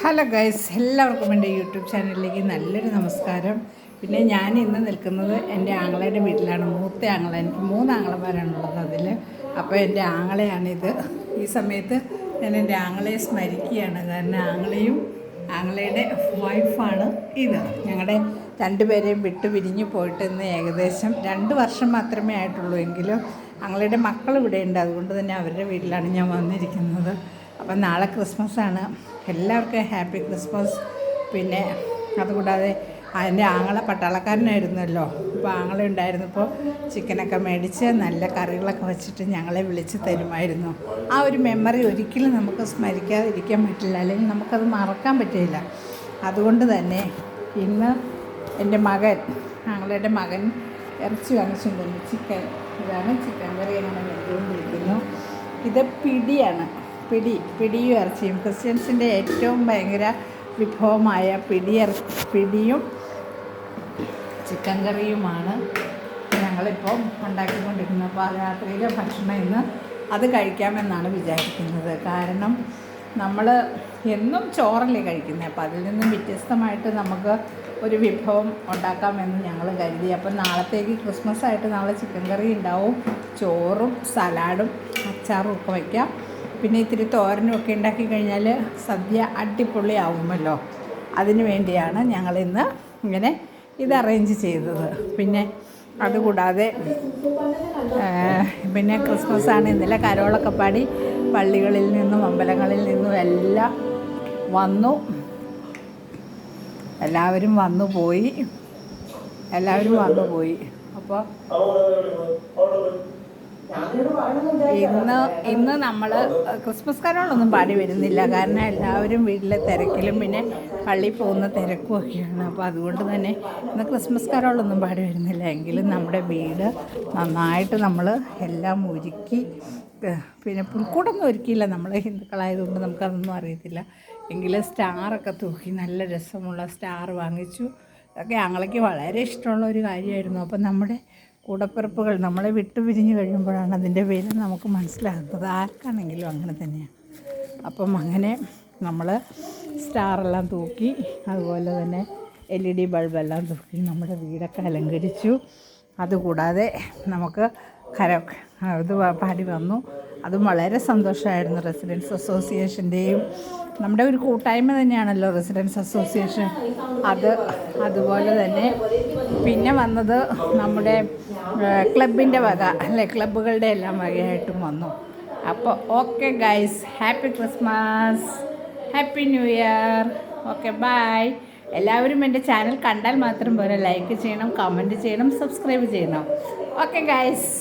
Hello guys, എല്ലാവർക്കും എൻ്റെ YouTube ചാനലിലേക്ക് നല്ലൊരു നമസ്കാരം. പിന്നെ ഞാൻ ഇന്ന് നിൽക്കുന്നത് എൻ്റെ ആങ്ങളയുടെ വീട്ടിലാണ്. മൂത്ത ആങ്ങള, എനിക്ക് 3 ആങ്ങളമാരാണുള്ളത് അതിൽ. അപ്പോൾ എൻ്റെ ആങ്ങളയാണിത്. ഈ സമയത്ത് ഞാൻ എൻ്റെ ആങ്ങളയെ സ്മരിക്കുകയാണ്. കാരണം ആങ്ങളയും ആങ്ങളയുടെ വൈഫാണ് ഇത്. ഞങ്ങളുടെ രണ്ടുപേരെയും വിട്ട് പിരിഞ്ഞു പോയിട്ട് ഇന്ന് ഏകദേശം 2 വർഷം മാത്രമേ ആയിട്ടുള്ളൂ. എങ്കിലും ആങ്ങളയുടെ മക്കൾ ഇവിടെയുണ്ട്. അതുകൊണ്ട് തന്നെ അവരുടെ വീട്ടിലാണ് ഞാൻ വന്നിരിക്കുന്നത്. അപ്പം നാളെ ക്രിസ്മസാണ്. എല്ലാവർക്കും ഹാപ്പി ക്രിസ്മസ്. പിന്നെ അതുകൂടാതെ എൻ്റെ ആങ്ങള പട്ടാളക്കാരനായിരുന്നല്ലോ. അപ്പോൾ ആങ്ങള ഉണ്ടായിരുന്നപ്പോൾ ചിക്കനൊക്കെ മേടിച്ച് നല്ല കറികളൊക്കെ വെച്ചിട്ട് ഞങ്ങളെ വിളിച്ച് തരുമായിരുന്നു. ആ ഒരു മെമ്മറി ഒരിക്കലും നമുക്ക് സ്മരിക്കാതിരിക്കാൻ പറ്റില്ല, അല്ലെങ്കിൽ നമുക്കത് മറക്കാൻ പറ്റില്ല. അതുകൊണ്ട് തന്നെ ഇന്ന് എൻ്റെ മകൻ, ആങ്ങളുടെ മകൻ ഇറച്ചി വാങ്ങിച്ചുകൊണ്ടുവന്നു. ചിക്കൻ, ഇതാണ് ചിക്കൻ കറി അങ്ങനെ വെച്ചുകൊണ്ടിരിക്കുന്നു. ഇത് പിടിയാണ്. പിടിയും ഇറച്ചിയും ക്രിസ്ത്യൻസിൻ്റെ ഏറ്റവും ഭയങ്കര വിഭവമായ പിടിയും ചിക്കൻ കറിയുമാണ് ഞങ്ങളിപ്പോൾ ഉണ്ടാക്കിക്കൊണ്ടിരിക്കുന്നത്. അപ്പോൾ രാത്രിയിലെ ഭക്ഷണം ഇന്ന് അത് കഴിക്കാമെന്നാണ് വിചാരിക്കുന്നത്. കാരണം നമ്മൾ എന്നും ചോറല്ലേ കഴിക്കുന്നത്. അപ്പോൾ അതിൽ നിന്നും വ്യത്യസ്തമായിട്ട് നമുക്ക് ഒരു വിഭവം ഉണ്ടാക്കാമെന്ന് ഞങ്ങൾ കരുതി. അപ്പം നാളത്തേക്ക് ക്രിസ്മസ് ആയിട്ട് നാളെ ചിക്കൻ കറി ഉണ്ടാവും, ചോറും സലാഡും അച്ചാറും ഒക്കെ വയ്ക്കാം. പിന്നെ ഇത്തിരി തോരനും ഒക്കെ ഉണ്ടാക്കി കഴിഞ്ഞാൽ സദ്യ അടിപൊളി ആവുമല്ലോ. അതിനു വേണ്ടിയാണ് ഞങ്ങളിന്ന് ഇങ്ങനെ ഇത് അറേഞ്ച് ചെയ്തത്. പിന്നെ അതുകൂടാതെ പിന്നെ ക്രിസ്മസാണ്. ഇന്നലെ കരോളൊക്കെ പാടി പള്ളികളിൽ നിന്നും അമ്പലങ്ങളിൽ നിന്നും എല്ലാം വന്നു. എല്ലാവരും വന്നു പോയി. അപ്പോൾ ഇന്ന് നമ്മൾ ക്രിസ്മസ് കരോളൊന്നും പാടി വരുന്നില്ല. കാരണം എല്ലാവരും വീട്ടിലെ തിരക്കിലും പിന്നെ പള്ളിയിൽ പോകുന്ന തിരക്കും ഒക്കെയാണ്. അപ്പോൾ അതുകൊണ്ട് തന്നെ ഇന്ന് ക്രിസ്മസ് കരോളൊന്നും പാടി വരുന്നില്ല. എങ്കിലും നമ്മുടെ വീട് നന്നായിട്ട് നമ്മൾ എല്ലാം ഒരുക്കി. പിന്നെ പുൽക്കൂടൊന്നും ഒരുക്കിയില്ല, നമ്മൾ ഹിന്ദുക്കളായതുകൊണ്ട് നമുക്കതൊന്നും അറിയത്തില്ല. എങ്കിലും സ്റ്റാറൊക്കെ തൂക്കി നല്ല രസമുള്ള സ്റ്റാർ വാങ്ങിച്ചു. അതൊക്കെ ഞങ്ങൾക്ക് വളരെ ഇഷ്ടമുള്ള ഒരു കാര്യമായിരുന്നു. അപ്പം നമ്മുടെ കൂടപ്പിറപ്പുകൾ നമ്മളെ വിട്ടു പിരിഞ്ഞ് കഴിയുമ്പോഴാണ് അതിൻ്റെ വില നമുക്ക് മനസ്സിലാകുന്നത്. ആർക്കാണെങ്കിലും അങ്ങനെ തന്നെയാണ്. അപ്പം അങ്ങനെ നമ്മൾ സ്റ്റാറെല്ലാം തൂക്കി, അതുപോലെ തന്നെ LED ബൾബെല്ലാം തൂക്കി നമ്മുടെ വീടൊക്കെ അലങ്കരിച്ചു. അതുകൂടാതെ നമുക്ക് ഇത് പാടി വന്നു. അതും വളരെ സന്തോഷമായിരുന്നു. റെസിഡൻസ് അസോസിയേഷൻ്റെയും നമ്മുടെ ഒരു കൂട്ടായ്മ തന്നെയാണല്ലോ റെസിഡൻസ് അസോസിയേഷൻ. അതുപോലെ തന്നെ പിന്നെ വന്നത് നമ്മുടെ ക്ലബിൻ്റെ വക, അല്ലെ, ക്ലബ്ബുകളുടെ എല്ലാം വകയായിട്ടും വന്നു. അപ്പോൾ okay guys, happy Christmas, happy new year. Okay, bye. എല്ലാവരും എൻ്റെ ചാനൽ കണ്ടാൽ മാത്രം പോരാ, ലൈക്ക് ചെയ്യണം, കമൻറ്റ് ചെയ്യണം, സബ്സ്ക്രൈബ് ചെയ്യണം. Okay guys.